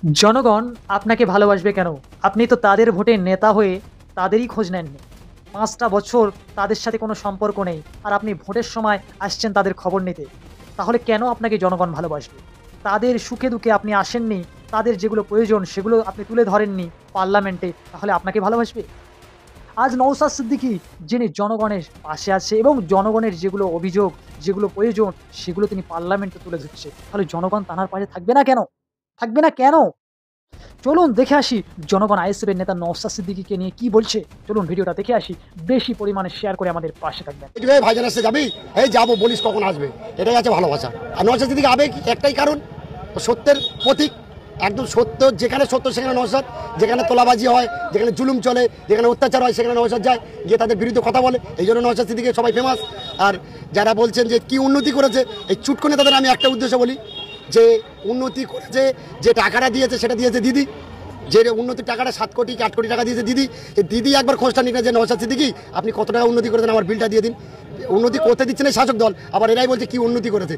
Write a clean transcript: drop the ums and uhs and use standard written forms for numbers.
জনগণ আপনাকে ভালোবাসবে কেন? আপনি তো তাদের ভোটে নেতা হয়ে তাদেরই খোঁজ নেননি। ৫ টা বছর তাদের সাথে কোনো সম্পর্ক নেই। আর আপনি ভোটের সময় আসছেন তাদের খবর নিতে। তাহলে কেন আপনাকে জনগণ ভালোবাসবে? তাদের সুখে-দুঃখে আপনি আসেননি, তাদের যেগুলো প্রয়োজন সেগুলো আপনি তুলে ধরেননি পার্লামেন্টে, তাহলে আপনাকে ভালোবাসবে? আজ নওশাদ সিদ্দিকী যিনি জনগণের পাশে আছে এবং জনগণের যেগুলো অভিযোগ, যেগুলো প্রয়োজন সেগুলো তিনি পার্লামেন্টে তুলে ধরছে। তাহলে জনগণ তাঁর পাশে থাকবে না কেন? থাকবে না কেন? চলুন দেখে আসি জনগণ আইএসএফের নেতা নওশাদ সিদ্দিকীকে নিয়ে কি বলছে। চলুন ভিডিওটা দেখে আসি। বেশি পরিমাণে শেয়ার করে আমাদের পাশে থাকবেন। এই ভাইজান আসতে যাবি, এই যাবো বলিস কখন আসবে, এটাই আছে ভালোবাসা। আর নওশাদ সিদ্দিকী আবেগ একটাই কারণ, সত্যের প্রতীক। একদম সত্য, যেখানে সত্য সেখানে নওশাদ, যেখানে তোলাবাজি হয়, যেখানে জুলুম চলে, যেখানে অত্যাচার হয় সেখানে নওশাদ যায়, গিয়ে তাদের বিরুদ্ধে কথা বলে। এই জন্য নওশাদ সিদ্দিকী সবাই ফেমাস। আর যারা বলছেন যে কি উন্নতি করেছে, এই চুটকো নেতাদের আমি একটা উদ্দেশ্য বলি, যে উন্নতি করেছে, যে টাকাটা দিয়েছে সেটা দিয়েছে দিদি। যে উন্নতির টাকাটা 7 কোটি কি 8 কোটি টাকা দিয়েছে দিদি। এই দিদি একবার খোঁজটা নিয়ে যে নওশাদ সিদ্দিকী আপনি কত টাকা উন্নতি করেছেন, আমার বিলটা দিয়ে দিন। উন্নতি করতে দিচ্ছে না শাসক দল, আবার এরাই বলছে কি উন্নতি করেছে।